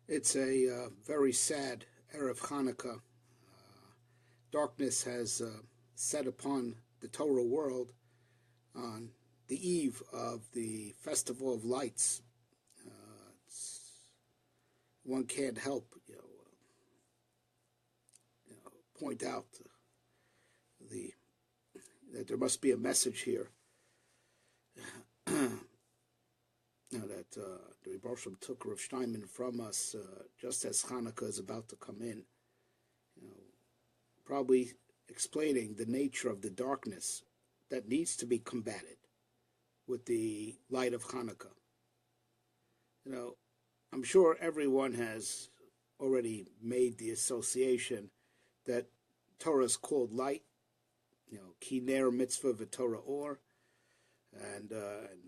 It's a very sad Erev Chanukah. Darkness has set upon the Torah world on the eve of the Festival of Lights. One can't help, point out that there must be a message here. That the Rebbe took Rav Shteinman from us just as Chanukah is about to come in, probably explaining the nature of the darkness that needs to be combated with the light of Chanukah. I'm sure everyone has already made the association that Torah is called light, ki ner mitzvah v'Torah or, and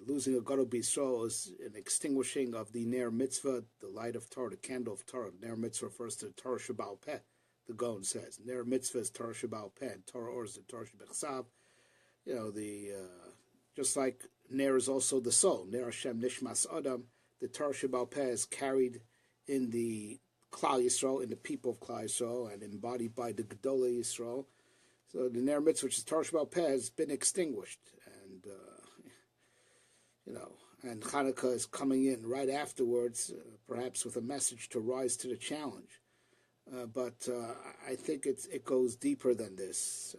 losing a gadol b'Yisrael is an extinguishing of the ner mitzvah, the light of Torah, the candle of Torah. Ner mitzvah refers to the Torah Sheba'al Peh. The Gaon says ner mitzvah is Torah Sheba'al Peh, and Torah or is the Torah Shebechsav. Just like ner is also the soul. Ner Hashem nishmas adam. The Torah Sheba'al Peh is carried in the Klal Yisrael, in the people of Klal Yisrael, and embodied by the Gedolei Yisrael. So the ner mitzvah, which is Torah Sheba'al Peh, has been extinguished, and Chanukah is coming in right afterwards, perhaps with a message to rise to the challenge. But I think it goes deeper than this.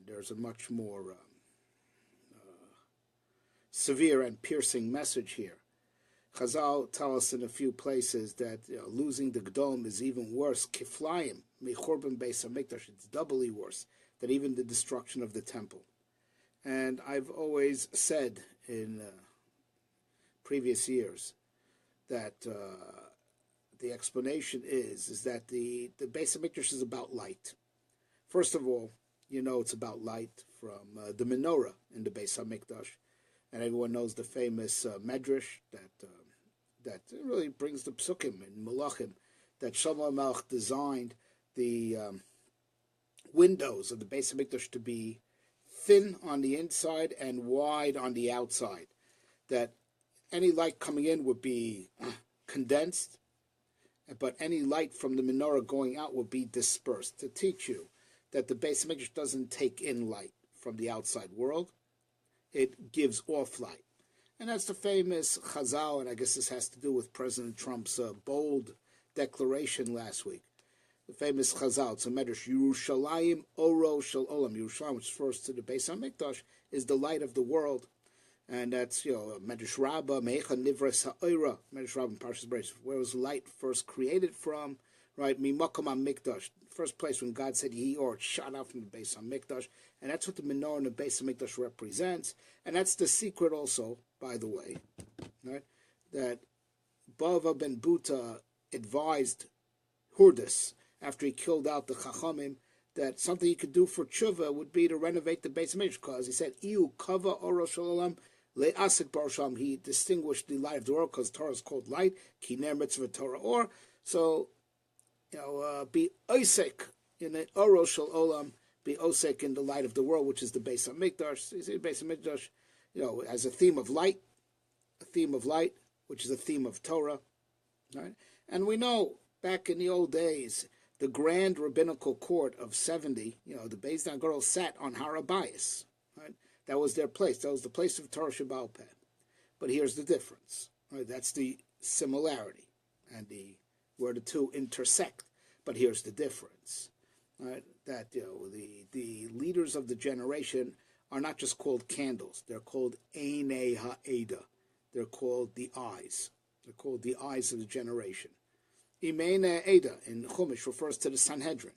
There's a much more severe and piercing message here. Chazal tell us in a few places that losing the Gdom is even worse. Kiflayim, mechorban beis hamikdash, it's doubly worse than even the destruction of the temple. And I've always said in previous years that the explanation is that the Beis Hamikdash is about light. First of all, it's about light from the menorah in the Beis Hamikdash, and everyone knows the famous medrash that really brings the psukim in Malachim that Shlomo Melech designed the windows of the Beis Hamikdash to be thin on the inside and wide on the outside, that any light coming in would be condensed, but any light from the menorah going out would be dispersed, to teach you that the Beis Hamikdash doesn't take in light from the outside world. It gives off light. And that's the famous Chazal, and I guess this has to do with President Trump's bold declaration last week. The famous Chazal, it's a medrash, Yerushalayim Oro Shel Olam. Yerushalayim, which refers to the Beis Hamikdash, is the light of the world. And that's, Medrash Rabbah, Me'echa Nivras Ha'oira, Medrash Rabbah in Parshas Beis, where was light first created from, right? Mimakom HaMikdash, first place when God said Yehi Or, it shot out from the Beis HaMikdash, and that's what the menorah in the Beis HaMikdash represents, and that's the secret also, by the way, right? That Bava ben Buta advised Hurdus, after he killed out the Chachamim, that something he could do for tshuva would be to renovate the Beis Hamikdash, because he said, "Iu kava oro shalalam le'asik barsham." He distinguished the light of the world because Torah is called light. Ki ner mitzvah Torah or. So, be osek in the oro shal olam, be osek in the light of the world, which is the Beis Hamikdash. So you see, the Beis Hamikdash, has a theme of light, which is a theme of Torah, right? And we know back in the old days, the grand rabbinical court of 70, the Beis Din girls sat on Har HaBayis, right? That was their place. That was the place of Torah Sheba'al Peh. But here's the difference, right? That's the similarity and where the two intersect. But here's the difference, right? That the leaders of the generation are not just called candles. They're called Einei Ha'eda. They're called the eyes. They're called the eyes of the generation. Imeina Eda in Chumash refers to the Sanhedrin.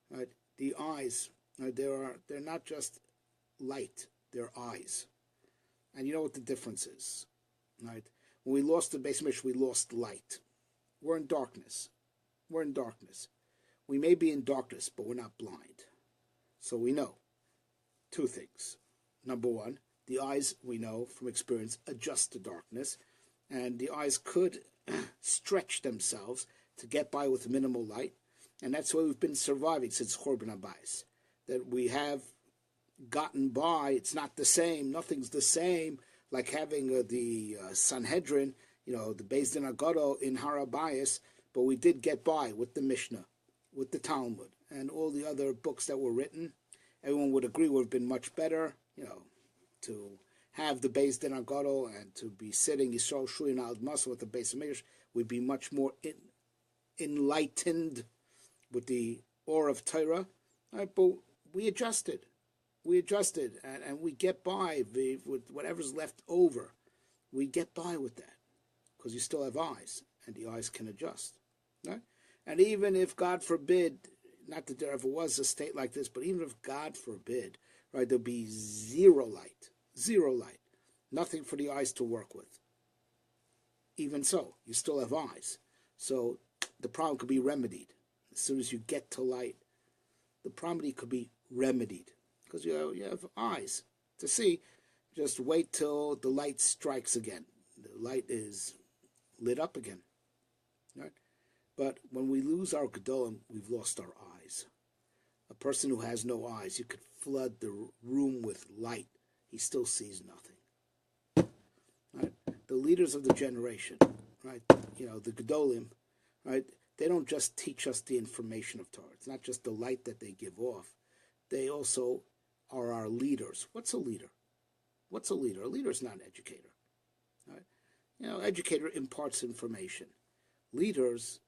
Right? The eyes, right? They're not just light, they're eyes. And you know what the difference is, right? When we lost the Beis Hamikdash, we lost light. We're in darkness. We may be in darkness, but we're not blind. So we know two things. Number one, the eyes, we know from experience, adjust to darkness, and the eyes could stretch themselves to get by with minimal light, and that's why we've been surviving since Chorban HaBayis. That we have gotten by. It's not the same. Nothing's the same like having the Sanhedrin, the Beis Din Agadol in Har HaBayis, But we did get by with the Mishnah, with the Talmud, and all the other books that were written. Everyone would agree would have been much better, to have the Beis Din Agadol and to be sitting Yisrael Shuyin Al Masa with the Beis Hamikdash would be much more enlightened with the aura of Torah. Right, but we adjusted. And we get by with whatever's left over. We get by with that because you still have eyes, and the eyes can adjust. Right? And even if, God forbid, not that there ever was a state like this, but even if, God forbid, right, there'll be zero light, nothing for the eyes to work with. Even so, you still have eyes. So the problem could be remedied. As soon as you get to light, the problem could be remedied. Because you have eyes to see. Just wait till the light strikes again. The light is lit up again. Right? But when we lose our Gedolim, we've lost our eyes. A person who has no eyes, you could flood the room with light. He still sees nothing. Right? The leaders of the generation, right? The Gedolim, right? They don't just teach us the information of Torah. It's not just the light that they give off. They also are our leaders. What's a leader? A leader is not an educator. Right? Educator imparts information. Leaders,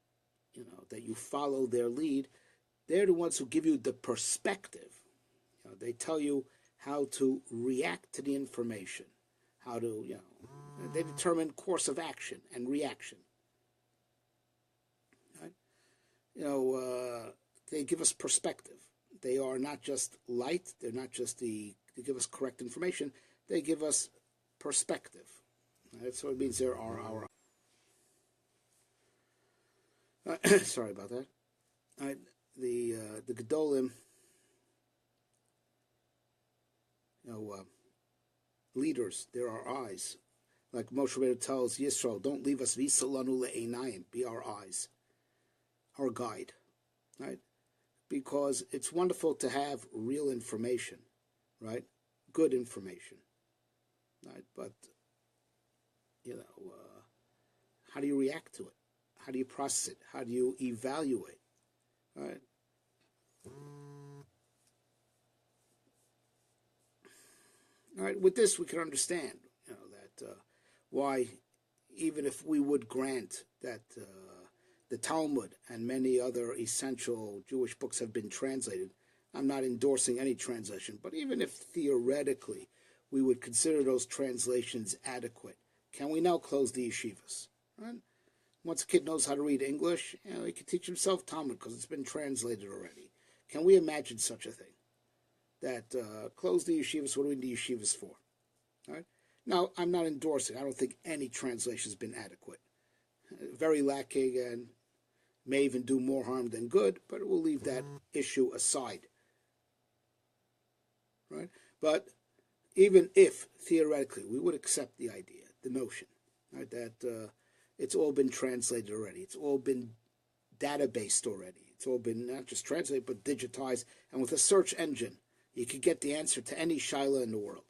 that you follow their lead, they're the ones who give you the perspective. They tell you how to react to the information, how to, they determine course of action and reaction. Right? They give us perspective. They are not just light. They're not just they give us correct information. They give us perspective. That's what it means. There are our. Sorry about that. The Gedolim, leaders. There are eyes. Like Moshe Rabbeinu tells Yisrael, don't leave us v'salanu le'einayim. Be our eyes, our guide. Right. Because it's wonderful to have real information, right? Good information, right? But, how do you react to it? How do you process it? How do you evaluate, right? All right, with this we can understand, that why, even if we would grant that the Talmud and many other essential Jewish books have been translated. I'm not endorsing any translation, but even if theoretically we would consider those translations adequate, can we now close the yeshivas? Right? Once a kid knows how to read English, he can teach himself Talmud because it's been translated already. Can we imagine such a thing? That close the yeshivas, what do we need yeshivas for? Right? Now, I'm not endorsing. I don't think any translation has been adequate. Very lacking and may even do more harm than good, but we'll leave that issue aside. Right? But even if, theoretically, we would accept the idea, the notion, right, that it's all been translated already, it's all been databased already, it's all been not just translated, but digitized, and with a search engine, you could get the answer to any shaila in the world.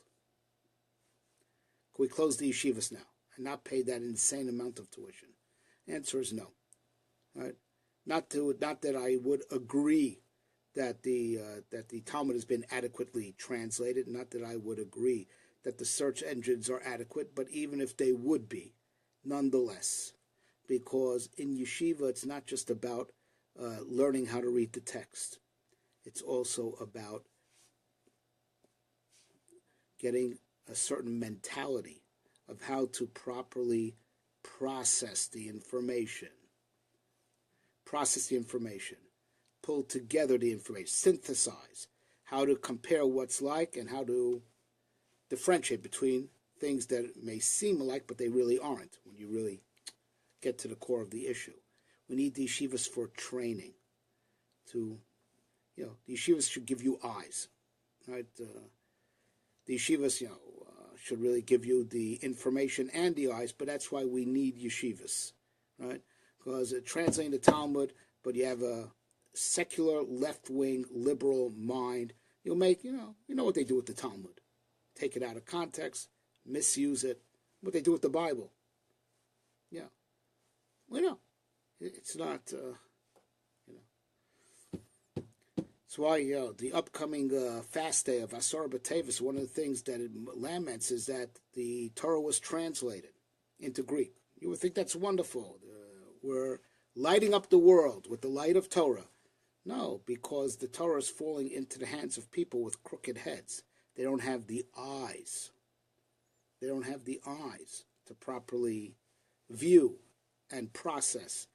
Can we close the yeshivas now and not pay that insane amount of tuition? The answer is no. Right? Not that I would agree that the Talmud has been adequately translated. Not that I would agree that the search engines are adequate. But even if they would be, nonetheless, because in yeshiva it's not just about learning how to read the text. It's also about getting a certain mentality of how to properly process the information, pull together the information, synthesize, how to compare what's like and how to differentiate between things that may seem alike but they really aren't when you really get to the core of the issue. We need the yeshivas for training. The yeshivas should give you eyes, right? The yeshivas, should really give you the information and the eyes, but that's why we need yeshivas, right? Because translating the Talmud, but you have a secular, left-wing, liberal mind, you'll make, you know what they do with the Talmud. Take it out of context, misuse it, what they do with the Bible. Yeah, we know. it's not. That's why the upcoming fast day of Asar B'Tevis, one of the things that it laments is that the Torah was translated into Greek. You would think that's wonderful. We're lighting up the world with the light of Torah. No, because the Torah is falling into the hands of people with crooked heads. They don't have the eyes. They don't have the eyes to properly view and process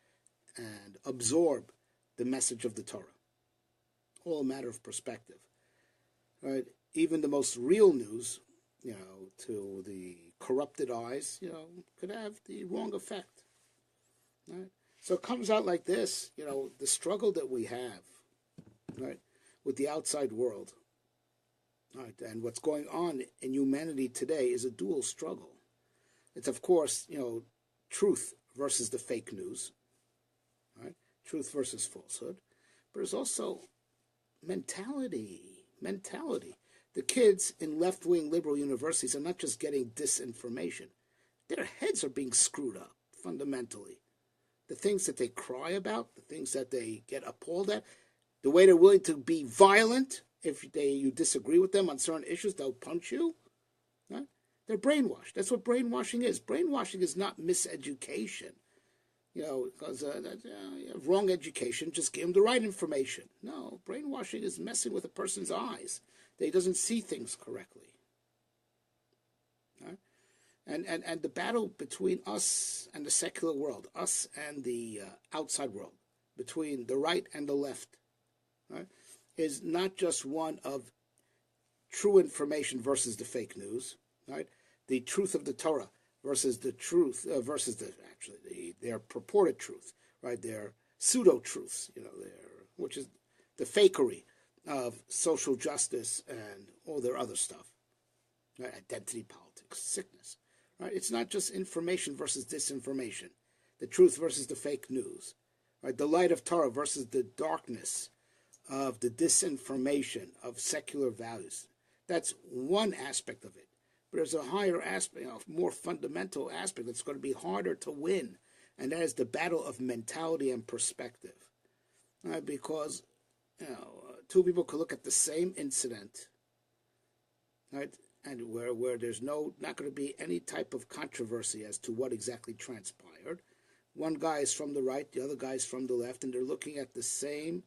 and absorb the message of the Torah. All a matter of perspective. Right? Even the most real news, to the corrupted eyes, could have the wrong effect. Right? So it comes out like this, the struggle that we have, right, with the outside world, right, and what's going on in humanity today is a dual struggle. It's, of course, truth versus the fake news, right, truth versus falsehood, but there's also mentality. The kids in left-wing liberal universities are not just getting disinformation. Their heads are being screwed up, fundamentally. The things that they cry about, the things that they get appalled at, the way they're willing to be violent if you disagree with them on certain issues, they'll punch you. Right? They're brainwashed. That's what brainwashing is. Brainwashing is not miseducation. Because you have wrong education, just give them the right information. No, brainwashing is messing with a person's eyes. That he doesn't see things correctly. Right? And the battle between us and the secular world, us and the outside world, between the right and the left, right, is not just one of true information versus the fake news, right? The truth of the Torah versus the truth, versus their purported truth, right? Their pseudo-truths, which is the fakery of social justice and all their other stuff, right? Identity politics, sickness, right? It's not just information versus disinformation, the truth versus the fake news, right? The light of Torah versus the darkness of the disinformation of secular values. That's one aspect of it. But there's a higher aspect, more fundamental aspect that's going to be harder to win, and that is the battle of mentality and perspective. Right? Because two people could look at the same incident, right, and where there's not going to be any type of controversy as to what exactly transpired. One guy is from the right, the other guy is from the left, and they're looking at the same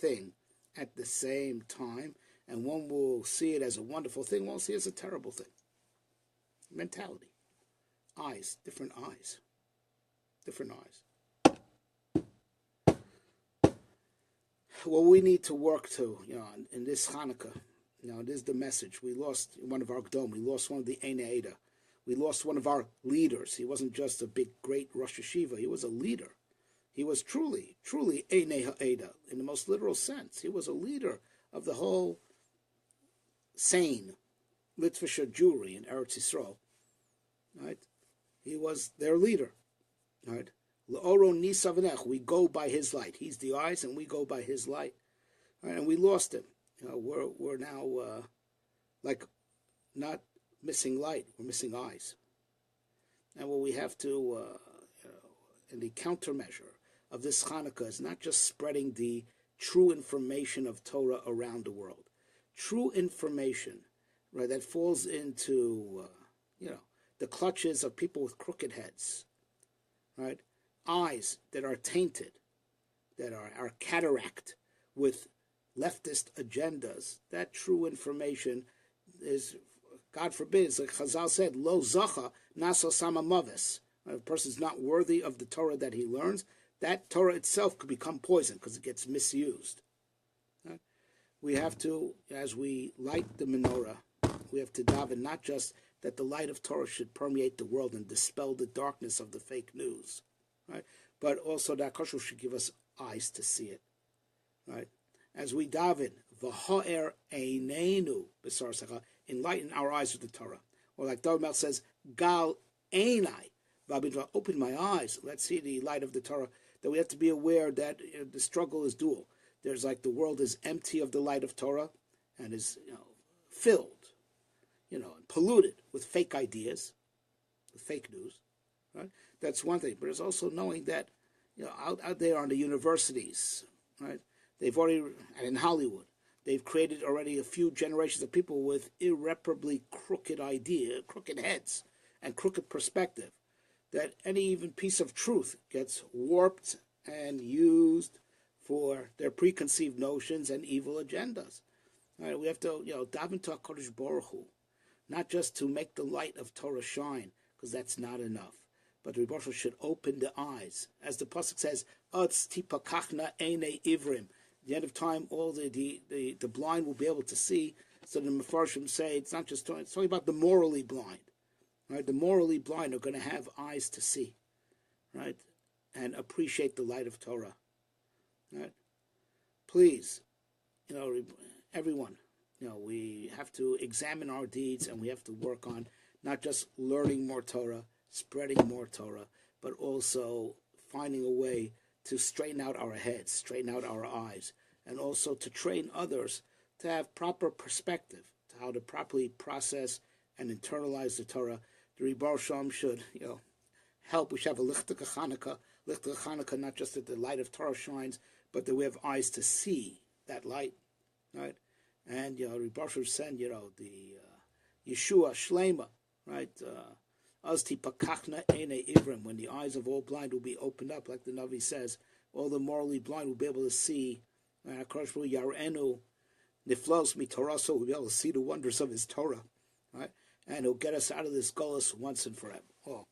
thing at the same time, and one will see it as a wonderful thing, one will see it as a terrible thing. Mentality. Eyes. Different eyes. Well, we need to work to, in this Chanukah, this is the message. We lost one of our Gdom. We lost one of the Einei Ada. We lost one of our leaders. He wasn't just a big, great Rosh Hashiva. He was a leader. He was truly Einei Ada in the most literal sense. He was a leader of the whole sane Litvisher Jewry in Eretz Yisrael. Right? He was their leader. Right? L'oro nisavanech, we go by his light. He's the eyes, and we go by his light. Right? And we lost him. We're now like not missing light. We're missing eyes. And what we have to, in the countermeasure of this Chanukah, is not just spreading the true information of Torah around the world. True information, right, that falls into, the clutches of people with crooked heads, right? Eyes that are tainted, that are cataract with leftist agendas. That true information is, God forbid, it's like Chazal said, lo zacha naso sama mavis. If a person is not worthy of the Torah that he learns, that Torah itself could become poison because it gets misused. Right? We have to, as we light the menorah, we have to daven not just that the light of Torah should permeate the world and dispel the darkness of the fake news, right? But also that Koshel should give us eyes to see it, right? As we daven, v'ha'er eineinu b'sar secha, enlighten our eyes with the Torah. Or like David Melch says, gal einai, open my eyes, let's see the light of the Torah. That we have to be aware that the struggle is dual. There's like the world is empty of the light of Torah and is filled, and polluted with fake ideas, with fake news, right? That's one thing. But it's also knowing that, out there on the universities, right? They've already, and in Hollywood, they've created already a few generations of people with irreparably crooked heads, and crooked perspective, that any even piece of truth gets warped and used for their preconceived notions and evil agendas. All right, we have to, daven to HaKadosh Baruch Hu, not just to make the light of Torah shine, because that's not enough. But the Rebbe should open the eyes. As the Pasuk says, Atz tipakachna einei ivrim. At the end of time, all the blind will be able to see. So the Mefarshim say it's not just it's talking about the morally blind. Right? The morally blind are going to have eyes to see, right? And appreciate the light of Torah. Right? Please, everyone, we have to examine our deeds, and we have to work on not just learning more Torah, spreading more Torah, but also finding a way to straighten out our heads, straighten out our eyes, and also to train others to have proper perspective, to how to properly process and internalize the Torah. The Rebbe Shalom should, help. We should have a Lichtike Chanukah, not just that the light of Torah shines, but that we have eyes to see that light, right? And, Rebbe Shalom send, the Yeshua Shlema, right? When the eyes of all blind will be opened up, like the Navi says, all the morally blind will be able to see. Yarenu niflos mitoraso, will be able to see the wonders of his Torah, right? And he'll get us out of this gullus once and forever. Oh.